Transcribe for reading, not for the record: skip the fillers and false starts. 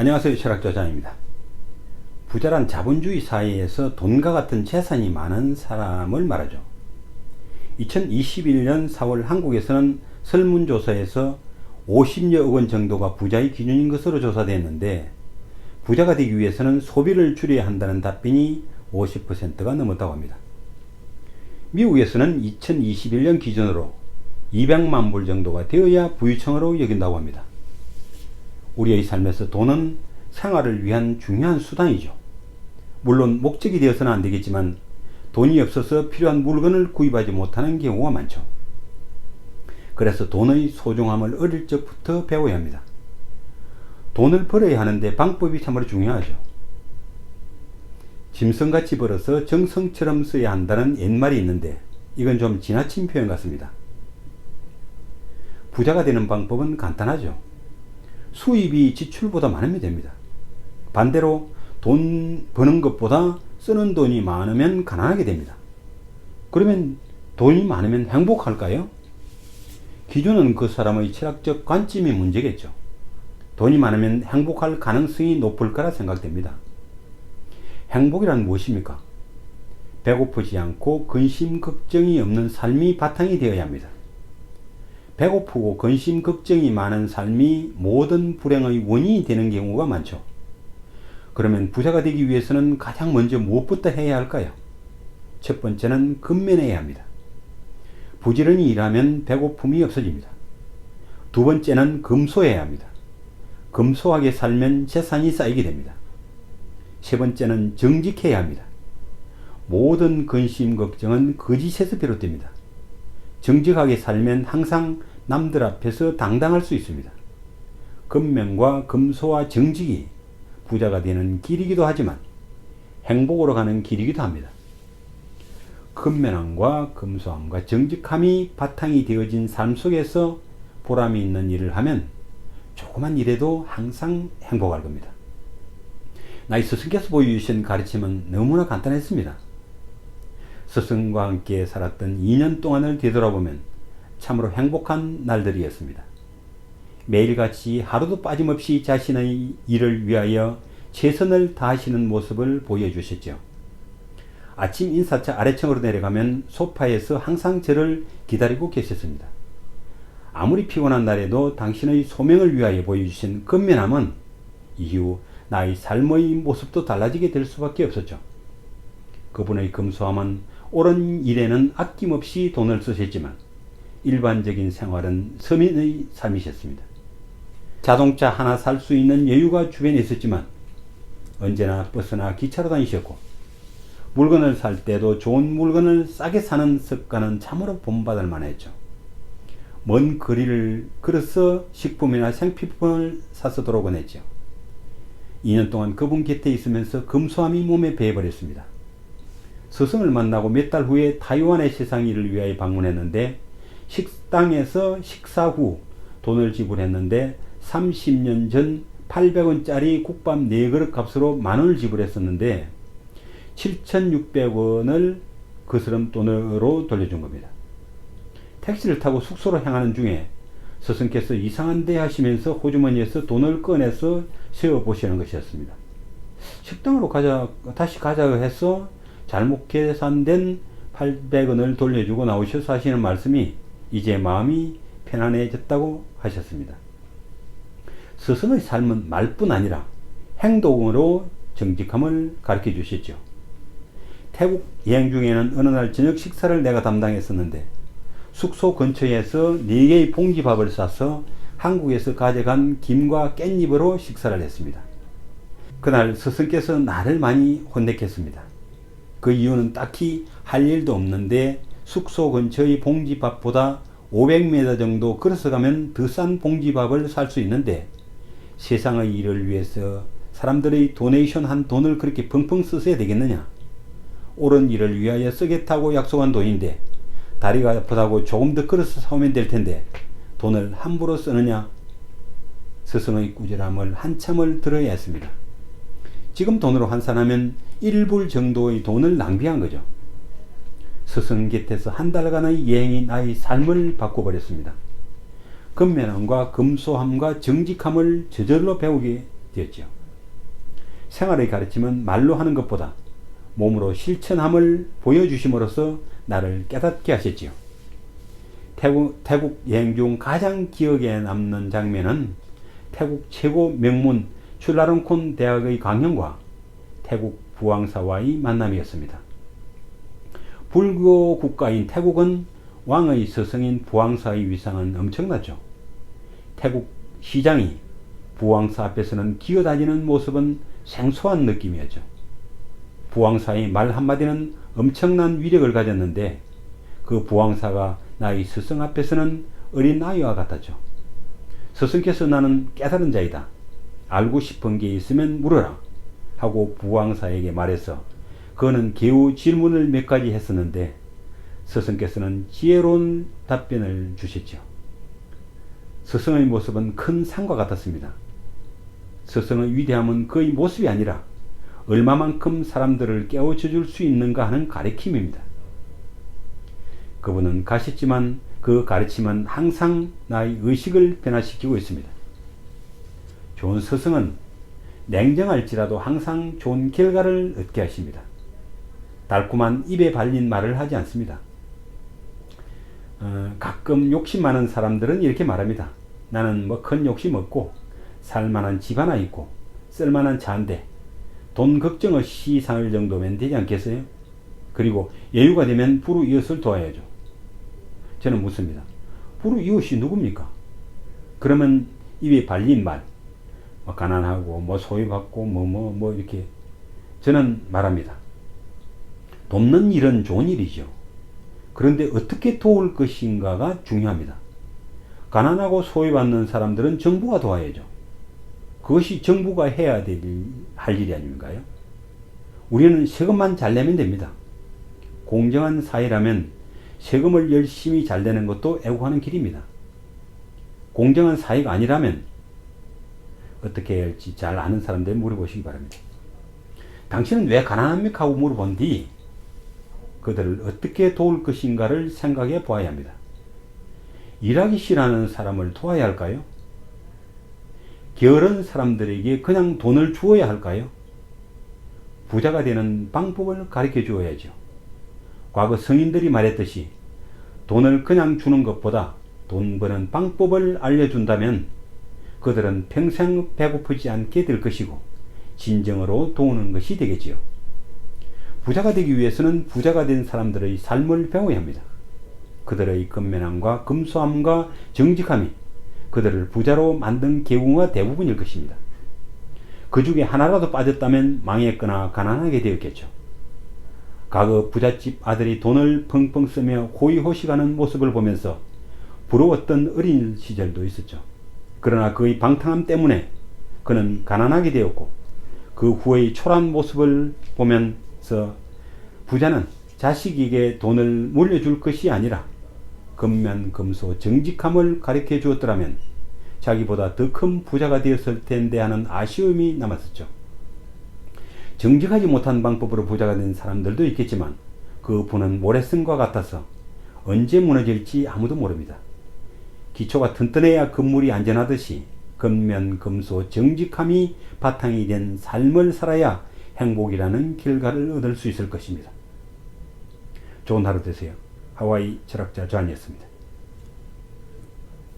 안녕하세요. 철학저자입니다. 부자란 자본주의 사회에서 돈과 같은 재산이 많은 사람을 말하죠. 2021년 4월 한국에서는 설문조사에서 50여억 원 정도가 부자의 기준인 것으로 조사됐는데, 부자가 되기 위해서는 소비를 줄여야 한다는 답변이 50%가 넘었다고 합니다. 미국에서는 2021년 기준으로 200만 불 정도가 되어야 부유층으로 여긴다고 합니다. 우리의 삶에서 돈은 생활을 위한 중요한 수단이죠. 물론 목적이 되어서는 안 되겠지만 돈이 없어서 필요한 물건을 구입하지 못하는 경우가 많죠. 그래서 돈의 소중함을 어릴 적부터 배워야 합니다. 돈을 벌어야 하는데 방법이 참으로 중요하죠. 짐승같이 벌어서 정성처럼 써야 한다는 옛말이 있는데, 이건 좀 지나친 표현 같습니다. 부자가 되는 방법은 간단하죠. 수입이 지출보다 많으면 됩니다. 반대로 돈 버는 것보다 쓰는 돈이 많으면 가난하게 됩니다. 그러면 돈이 많으면 행복할까요? 기준은 그 사람의 철학적 관점이 문제겠죠. 돈이 많으면 행복할 가능성이 높을 거라 생각됩니다. 행복이란 무엇입니까? 배고프지 않고 근심 걱정이 없는 삶이 바탕이 되어야 합니다. 배고프고 근심 걱정이 많은 삶이 모든 불행의 원인이 되는 경우가 많죠. 그러면 부자가 되기 위해서는 가장 먼저 무엇부터 해야 할까요? 첫 번째는 근면해야 합니다. 부지런히 일하면 배고픔이 없어집니다. 두 번째는 금소해야 합니다. 금소하게 살면 재산이 쌓이게 됩니다. 세 번째는 정직해야 합니다. 모든 근심 걱정은 거짓에서 비롯됩니다. 정직하게 살면 항상 남들 앞에서 당당할 수 있습니다. 근면과 금소와 정직이 부자가 되는 길이기도 하지만 행복으로 가는 길이기도 합니다. 근면함과 금소함과 정직함이 바탕이 되어진 삶 속에서 보람이 있는 일을 하면 조그만 일에도 항상 행복할 겁니다. 나의 스승께서 보여주신 가르침은 너무나 간단했습니다. 스승과 함께 살았던 2년 동안을 되돌아보면 참으로 행복한 날들이었습니다. 매일같이 하루도 빠짐없이 자신의 일을 위하여 최선을 다하시는 모습을 보여주셨죠. 아침 인사차 아래층으로 내려가면 소파에서 항상 저를 기다리고 계셨습니다. 아무리 피곤한 날에도 당신의 소명을 위하여 보여주신 근면함은 이후 나의 삶의 모습도 달라지게 될 수밖에 없었죠. 그분의 금소함은 옳은 일에는 아낌없이 돈을 쓰셨지만 일반적인 생활은 서민의 삶이셨습니다. 자동차 하나 살 수 있는 여유가 주변에 있었지만 언제나 버스나 기차로 다니셨고, 물건을 살 때도 좋은 물건을 싸게 사는 습관은 참으로 본받을 만했죠. 먼 거리를 걸어서 식품이나 생필품을 사서 들어오곤 했죠. 2년 동안 그분 곁에 있으면서 금소함이 몸에 배어버렸습니다. 스승을 만나고 몇 달 후에 타이완의 세상 일을 위하여 방문했는데, 식당에서 식사 후 돈을 지불했는데 30년 전 800원짜리 국밥 4그릇 값으로 만원을 지불했었는데 7,600원을 그 사람 돈으로 돌려준 겁니다. 택시를 타고 숙소로 향하는 중에 스승께서 이상한데 하시면서 호주머니에서 돈을 꺼내서 세어보시는 것이었습니다. 식당으로 다시 가자고 해서 잘못 계산된 800원을 돌려주고 나오셔서 하시는 말씀이 이제 마음이 편안해졌다고 하셨습니다. 스승의 삶은 말뿐 아니라 행동으로 정직함을 가르쳐 주셨죠. 태국 여행 중에는 어느 날 저녁 식사를 내가 담당했었는데 숙소 근처에서 4개의 봉지밥을 싸서 한국에서 가져간 김과 깻잎으로 식사를 했습니다. 그날 스승께서 나를 많이 혼냈겠습니다. 그 이유는 딱히 할 일도 없는데 숙소 근처의 봉지밥보다 500m 정도 걸어서 가면 더 싼 봉지밥을 살 수 있는데 세상의 일을 위해서 사람들의 도네이션 한 돈을 그렇게 펑펑 쓰셔야 되겠느냐? 옳은 일을 위하여 쓰겠다고 약속한 돈인데 다리가 아프다고 조금 더 걸어서 사오면 될 텐데 돈을 함부로 쓰느냐? 스승의 꾸지람을 한참을 들어야 했습니다. 지금 돈으로 환산하면 1불 정도의 돈을 낭비한 거죠. 스승 곁에서 한 달간의 여행이 나의 삶을 바꿔버렸습니다. 근면함과 금소함과 정직함을 저절로 배우게 되었지요. 생활의 가르침은 말로 하는 것보다 몸으로 실천함을 보여주심으로써 나를 깨닫게 하셨지요. 태국 여행 중 가장 기억에 남는 장면은 태국 최고 명문 출라롱콘 대학의 강연과 태국 부왕사와의 만남이었습니다. 불교 국가인 태국은 왕의 스승인 부왕사의 위상은 엄청나죠. 태국 시장이 부왕사 앞에서는 기어다니는 모습은 생소한 느낌이었죠. 부왕사의 말 한마디는 엄청난 위력을 가졌는데 그 부왕사가 나의 스승 앞에서는 어린 아이와 같았죠. 스승께서 나는 깨달은 자이다. 알고 싶은 게 있으면 물어라. 하고 부왕사에게 말해서 그는 겨우 질문을 몇 가지 했었는데 스승께서는 지혜로운 답변을 주셨죠. 스승의 모습은 큰 산과 같았습니다. 스승의 위대함은 그의 모습이 아니라 얼마만큼 사람들을 깨우쳐 줄 수 있는가 하는 가르침입니다. 그분은 가셨지만 그 가르침은 항상 나의 의식을 변화시키고 있습니다. 좋은 스승은 냉정할지라도 항상 좋은 결과를 얻게 하십니다. 달콤한 입에 발린 말을 하지 않습니다. 가끔 욕심 많은 사람들은 이렇게 말합니다. 나는 뭐 큰 욕심 없고 살만한 집 하나 있고 쓸만한 차 한 대, 돈 걱정 없이 살 정도면 되지 않겠어요? 그리고 여유가 되면 부르 이웃을 도와야죠. 저는 묻습니다. 부르 이웃이 누굽니까? 그러면 입에 발린 말, 뭐 가난하고 뭐 소유받고 뭐 이렇게 저는 말합니다. 돕는 일은 좋은 일이죠. 그런데 어떻게 도울 것인가가 중요합니다. 가난하고 소유받는 사람들은 정부가 도와야죠. 그것이 정부가 해야 할 일이 아닌가요? 우리는 세금만 잘 내면 됩니다. 공정한 사회라면 세금을 열심히 잘 내는 것도 애국하는 길입니다. 공정한 사회가 아니라면 어떻게 해야 할지 잘 아는 사람들 물어보시기 바랍니다. 당신은 왜 가난합니까? 하고 물어본 뒤 그들을 어떻게 도울 것인가를 생각해 보아야 합니다. 일하기 싫어하는 사람을 도와야 할까요? 게으른 사람들에게 그냥 돈을 주어야 할까요? 부자가 되는 방법을 가르쳐 주어야죠. 과거 성인들이 말했듯이 돈을 그냥 주는 것보다 돈 버는 방법을 알려준다면 그들은 평생 배고프지 않게 될 것이고 진정으로 도우는 것이 되겠지요. 부자가 되기 위해서는 부자가 된 사람들의 삶을 배워야 합니다. 그들의 근면함과 금소함과 정직함이 그들을 부자로 만든 경우가 대부분일 것입니다. 그 중에 하나라도 빠졌다면 망했거나 가난하게 되었겠죠. 과거 부잣집 아들이 돈을 펑펑 쓰며 호의호식하는 모습을 보면서 부러웠던 어린 시절도 있었죠. 그러나 그의 방탕함 때문에 그는 가난하게 되었고 그 후의 초라한 모습을 보면서 부자는 자식에게 돈을 물려줄 것이 아니라 근면금소 정직함을 가르쳐 주었더라면 자기보다 더 큰 부자가 되었을 텐데 하는 아쉬움이 남았었죠. 정직하지 못한 방법으로 부자가 된 사람들도 있겠지만 그 부는 모래성과 같아서 언제 무너질지 아무도 모릅니다. 기초가 튼튼해야 건물이 안전하듯이 근면금소 정직함이 바탕이 된 삶을 살아야 행복이라는 결과를 얻을 수 있을 것입니다. 좋은 하루 되세요. 하와이 철학자 존이었습니다.